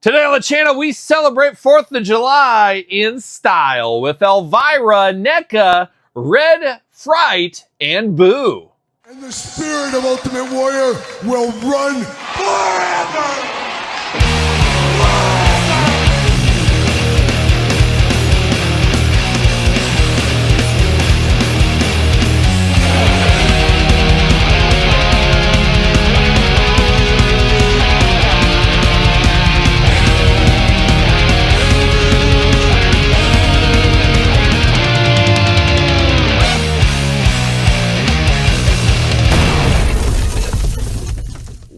Today on the channel, we celebrate 4th of July in style with Elvira NECA, Red, Fright, and Boo. And the spirit of Ultimate Warrior will run forever!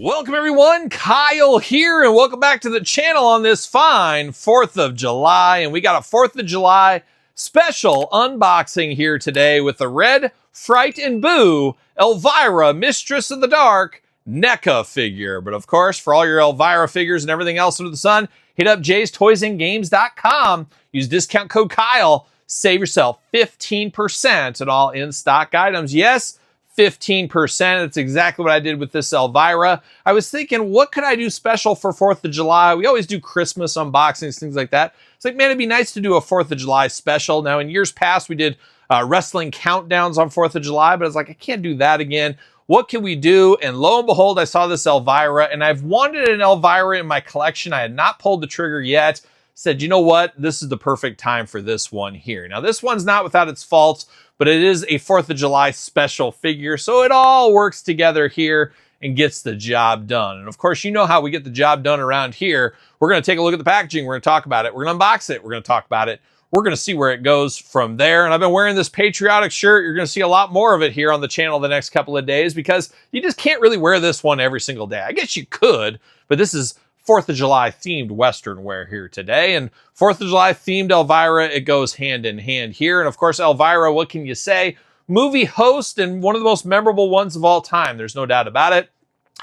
Welcome everyone, Kyle here, and welcome back to the channel on this fine 4th of July. And we got a 4th of July special unboxing here today with the Red, Fright, and Boo Elvira, Mistress of the Dark NECA figure. But of course, for all your Elvira figures and everything else under the sun, hit up jaystoysandgames.com. Use discount code Kyle. Save yourself 15% on all in-stock items. Yes, 15%. That's exactly what I did with this Elvira. I was thinking, what could I do special for 4th of July? We always do Christmas unboxings, things like that. It's like, man, it'd be nice to do a 4th of July special. Now, in years past, we did wrestling countdowns on 4th of July, but I was like, I can't do that again. What can we do? And lo and behold, I saw this Elvira, and I've wanted an Elvira in my collection. I had not pulled the trigger yet. Said, you know what? This is the perfect time for this one here. Now, this one's not without its faults, but it is a 4th of July special figure, so it all works together here and gets the job done. And of course, you know how we get the job done around here. We're going to take a look at the packaging. We're going to talk about it. We're going to unbox it. We're going to talk about it. We're going to see where it goes from there. And I've been wearing this patriotic shirt. You're going to see a lot more of it here on the channel the next couple of days because you just can't really wear this one every single day. I guess you could, but this is 4th of July themed Western wear here today. And 4th of July themed Elvira, it goes hand in hand here. And of course, Elvira, what can you say? Movie host and one of the most memorable ones of all time. There's no doubt about it.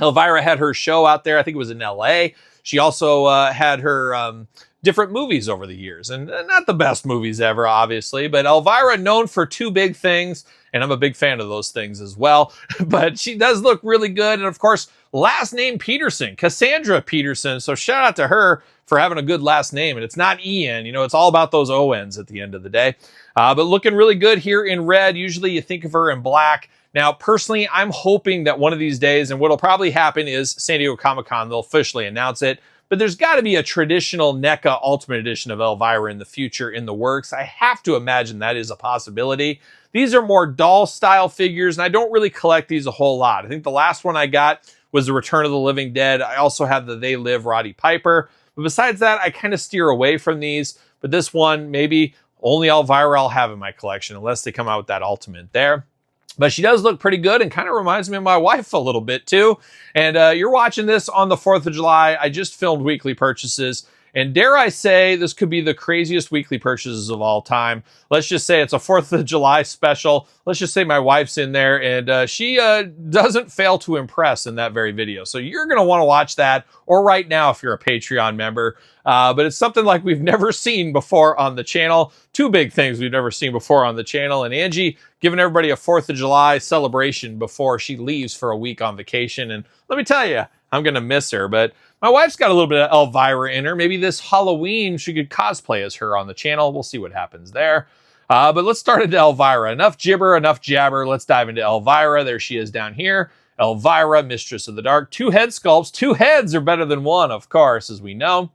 Elvira had her show out there. I think it was in LA. She also had her different movies over the years, and not the best movies ever, obviously, but Elvira known for two big things, and I'm a big fan of those things as well, but she does look really good. And of course, last name Peterson, Cassandra Peterson, so shout out to her for having a good last name, and it's not Ian, you know, it's all about those O-Ns at the end of the day, but looking really good here in red. Usually you think of her in black. Now, personally, I'm hoping that one of these days, and what'll probably happen is San Diego Comic-Con, they'll officially announce it, but there's got to be a traditional NECA Ultimate Edition of Elvira in the future in the works. I have to imagine that is a possibility. These are more doll-style figures, and I don't really collect these a whole lot. I think the last one I got was the Return of the Living Dead. I also have the They Live Roddy Piper. But besides that, I kind of steer away from these. But this one, maybe only Elvira I'll have in my collection, unless they come out with that Ultimate there. But she does look pretty good and kind of reminds me of my wife a little bit too. And you're watching this on the 4th of July. I just filmed weekly purchases. And dare I say, this could be the craziest weekly purchases of all time. Let's just say it's a 4th of July special. Let's just say my wife's in there, and she doesn't fail to impress in that very video. So you're going to want to watch that, or right now if you're a Patreon member. But it's something like we've never seen before on the channel. Two big things we've never seen before on the channel. And Angie giving everybody a 4th of July celebration before she leaves for a week on vacation. And let me tell you, I'm going to miss her. But my wife's got a little bit of Elvira in her. Maybe this Halloween she could cosplay as her on the channel. We'll see what happens there. But let's start into Elvira. Enough gibber, enough jabber. Let's dive into Elvira. There she is down here. Elvira, Mistress of the Dark. Two head sculpts. Two heads are better than one, of course, as we know.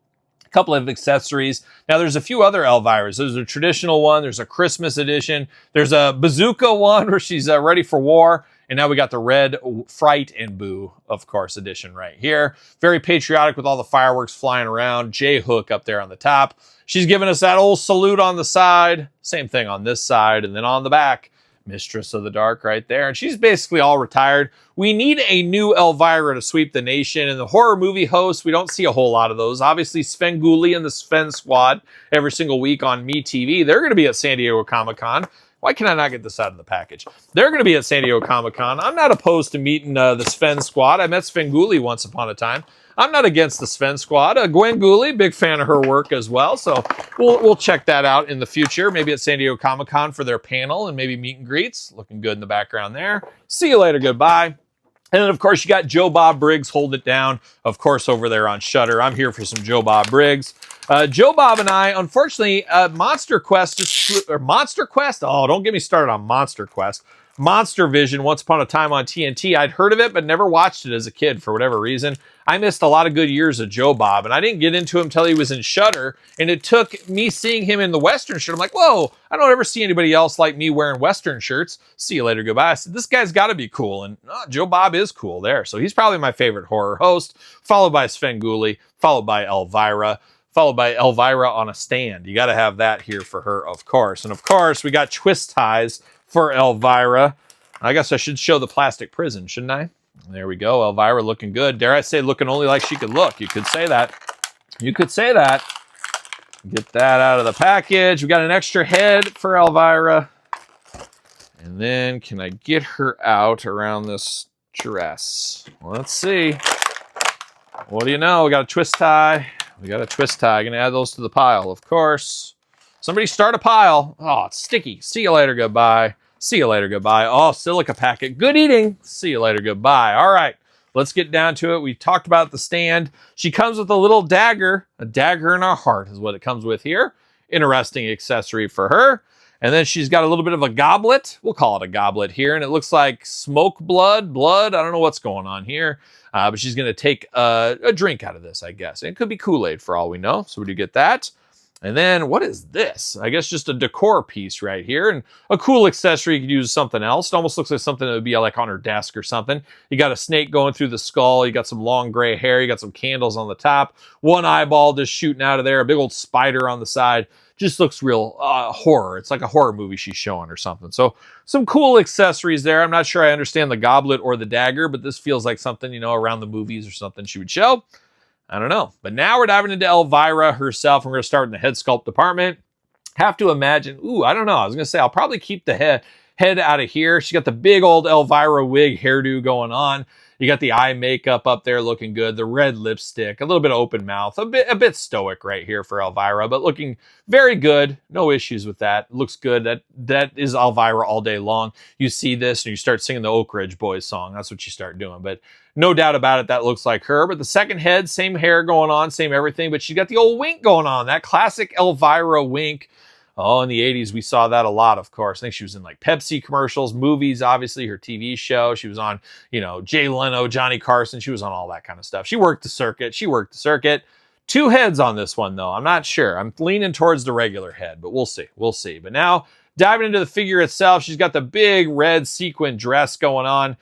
A couple of accessories. Now, there's a few other Elviras. There's a traditional one. There's a Christmas edition. There's a bazooka one where she's ready for war. And now we got the Red, Fright, and Boo, of course, edition right here. Very patriotic with all the fireworks flying around. J-Hook up there on the top. She's giving us that old salute on the side. Same thing on this side. And then on the back, Mistress of the Dark right there. And she's basically all retired. We need a new Elvira to sweep the nation. And the horror movie hosts, we don't see a whole lot of those. Obviously, Svengoolie and the Sven Squad every single week on MeTV. They're going to be at San Diego Comic-Con. Why can I not get this out of the package? They're going to be at San Diego Comic-Con. I'm not opposed to meeting the Sven Squad. I met Svengoolie once upon a time. I'm not against the Sven Squad. Gwen Gooley, big fan of her work as well. So we'll check that out in the future. Maybe at San Diego Comic-Con for their panel and maybe meet and greets. Looking good in the background there. See you later. Goodbye. And then, of course, you got Joe Bob Briggs holding it down, of course, over there on Shudder. I'm here for some Joe Bob Briggs. Joe Bob and I, unfortunately, Monster Quest, Monster Quest? Oh, don't get me started on Monster Quest. Monster Vision, Once Upon a Time on TNT. I'd heard of it, but never watched it as a kid for whatever reason. I missed a lot of good years of Joe Bob, and I didn't get into him until he was in Shudder, and it took me seeing him in the Western shirt. I'm like, whoa, I don't ever see anybody else like me wearing Western shirts. See you later, goodbye. I said, this guy's got to be cool, and Joe Bob is cool there. So he's probably my favorite horror host, followed by Svengoolie, followed by Elvira, followed by Elvira on a stand. You got to have that here for her, of course. And of course, we got twist ties for Elvira. I guess I should show the plastic prison, shouldn't I? There we go. Elvira looking good. Dare I say looking only like she could look. You could say that. You could say that. Get that out of the package. We got an extra head for Elvira. And then can I get her out around this dress? Let's see. What do you know? We got a twist tie. We got a twist tie. Gonna add those to the pile, of course. Somebody start a pile. Oh, it's sticky. See you later. Goodbye. See you later, goodbye. Oh, silica packet. Good eating. See you later, goodbye. All right, let's get down to it. We talked about the stand. She comes with a little dagger. A dagger in our heart is what it comes with here. Interesting accessory for her. And then she's got a little bit of a goblet. We'll call it a goblet here. And it looks like smoke blood. I don't know what's going on here. But she's going to take a drink out of this, I guess. It could be Kool-Aid for all we know. So we do get that. And then what is this? I guess just a decor piece right here, and a cool accessory. You could use something else. It almost looks like something that would be like on her desk or something. You got a snake going through the skull. You got some long gray hair. You got some candles on the top. One eyeball just shooting out of there. A big old spider on the side. Just looks real horror. It's like a horror movie she's showing or something. So some cool accessories there. I'm not sure I understand the goblet or the dagger, but this feels like something, you know, around the movies or something she would show. I don't know. But now we're diving into Elvira herself. And we're going to start in the head sculpt department. Have to imagine, I don't know. I was going to say, I'll probably keep the head out of here. She got the big old Elvira wig hairdo going on. You got the eye makeup up there looking good. The red lipstick, a little bit of open mouth, a bit stoic right here for Elvira, but looking very good. No issues with that. Looks good. That is Elvira all day long. You see this and you start singing the Oak Ridge Boys song. That's what you start doing. But no doubt about it, that looks like her. But the second head, same hair going on, same everything. But she's got the old wink going on. That classic Elvira wink. Oh, in the 80s, we saw that a lot, of course. I think she was in like Pepsi commercials, movies, obviously, her TV show. She was on, Jay Leno, Johnny Carson. She was on all that kind of stuff. She worked the circuit. Two heads on this one, though. I'm not sure. I'm leaning towards the regular head, but we'll see. But now, diving into the figure itself, she's got the big red sequin dress going on.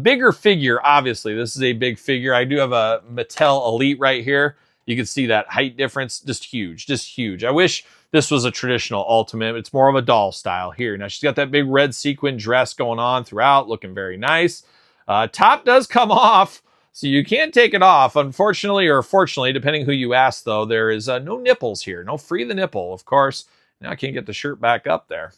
Bigger figure, obviously. This is a big figure. I do have a Mattel Elite right here. You can see that height difference. Just huge. I wish this was a traditional Ultimate. It's more of a doll style here. Now, she's got that big red sequin dress going on throughout, looking very nice. Top does come off, so you can't take it off. Unfortunately, or fortunately, depending who you ask, though, there is no nipples here. No free the nipple, of course. Now I can't get the shirt back up there.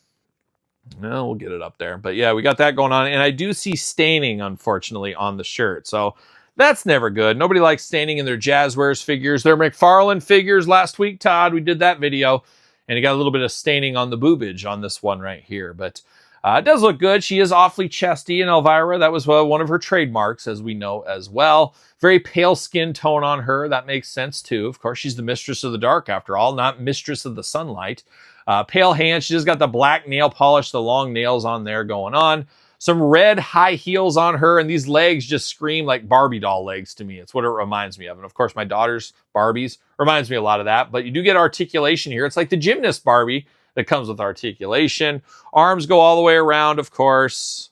No, we'll get it up there. But yeah, we got that going on. And I do see staining, unfortunately, on the shirt. So that's never good. Nobody likes staining in their Jazzwares figures. Their McFarlane figures last week, Todd, we did that video. And you got a little bit of staining on the boobage on this one right here. But it does look good. She is awfully chesty in Elvira. That was one of her trademarks, as we know as well. Very pale skin tone on her. That makes sense, too. Of course, she's the mistress of the dark, after all, not mistress of the sunlight. Pale hands. She just got the black nail polish, the long nails on there going on. Some red high heels on her, and these legs just scream like Barbie doll legs to me. It's what it reminds me of. And of course, my daughter's Barbies reminds me a lot of that. But you do get articulation here. It's like the gymnast Barbie that comes with articulation. Arms go all the way around, of course.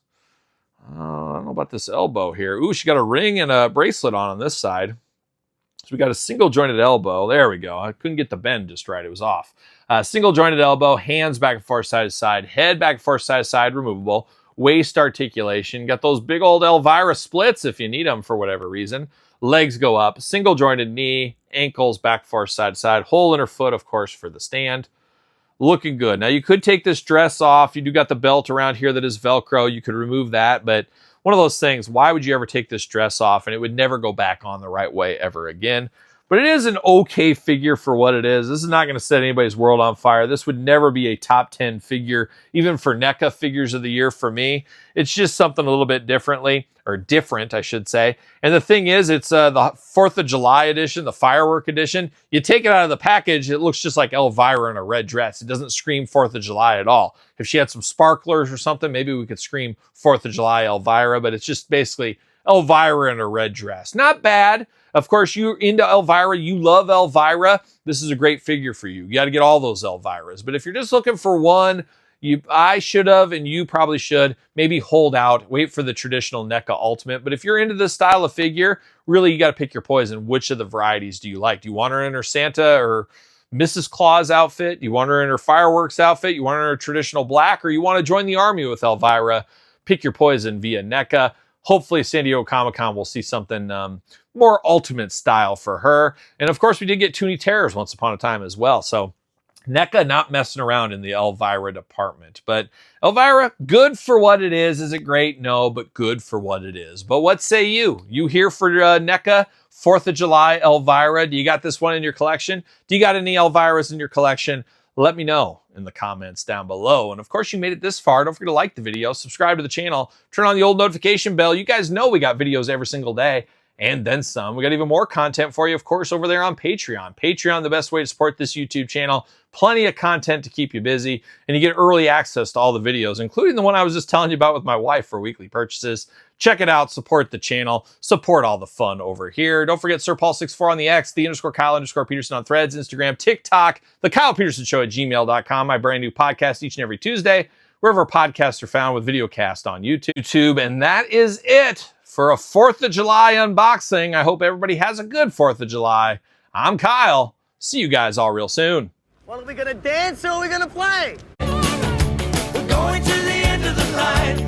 I don't know about this elbow here. Ooh, she got a ring and a bracelet on this side. So we got a single jointed elbow. There we go. I couldn't get the bend just right. It was off. Single jointed elbow, hands back and forth side to side, head back and forth side to side, removable. Waist articulation. Got those big old Elvira splits if you need them for whatever reason. Legs go up. Single jointed knee. Ankles back, forth, side to side. Hole in her foot, of course, for the stand. Looking good. Now, you could take this dress off. You do got the belt around here that is Velcro. You could remove that. But one of those things, why would you ever take this dress off? And it would never go back on the right way ever again. but it is an okay figure for what it is. This is not going to set anybody's world on fire. This would never be a top 10 figure, even for NECA figures of the year for me. It's just something a little bit different, I should say. And the thing is, it's the 4th of July edition, the firework edition. You take it out of the package, it looks just like Elvira in a red dress. It doesn't scream 4th of July at all. If she had some sparklers or something, maybe we could scream 4th of July Elvira, but it's just basically Elvira in a red dress. Not bad. Of course, you're into Elvira. You love Elvira. This is a great figure for you. You got to get all those Elviras. But if you're just looking for one, I should have, and you probably should, maybe hold out, wait for the traditional NECA Ultimate. But if you're into this style of figure, really, you got to pick your poison. Which of the varieties do you like? Do you want her in her Santa or Mrs. Claus outfit? Do you want her in her fireworks outfit? You want her in her traditional black? Or you want to join the army with Elvira? Pick your poison via NECA. Hopefully, San Diego Comic-Con will see something more ultimate style for her. And of course, we did get Toonie Terrors once upon a time as well. So NECA not messing around in the Elvira department. But Elvira, good for what it is. Is it great? No, but good for what it is. But what say you? You here for NECA 4th of July Elvira? Do you got this one in your collection? Do you got any Elviras in your collection? Let me know in the comments down below. And of course, you made it this far. Don't forget to like the video, subscribe to the channel, turn on the old notification bell. You guys know we got videos every single day and then some. We got even more content for you, of course, over there on Patreon. Patreon, the best way to support this YouTube channel. Plenty of content to keep you busy, and you get early access to all the videos, including the one I was just telling you about with my wife for weekly purchases. Check it out, support the channel, support all the fun over here. Don't forget SirPaul64 on the X, _Kyle_Peterson on Threads, Instagram, TikTok, TheKylePetersonShow at gmail.com, my brand new podcast each and every Tuesday, wherever podcasts are found, with videocast on YouTube. And that is it for a 4th of July unboxing. I hope everybody has a good 4th of July. I'm Kyle. See you guys all real soon. Well, are we gonna dance or are we gonna play? We're going to the end of the line.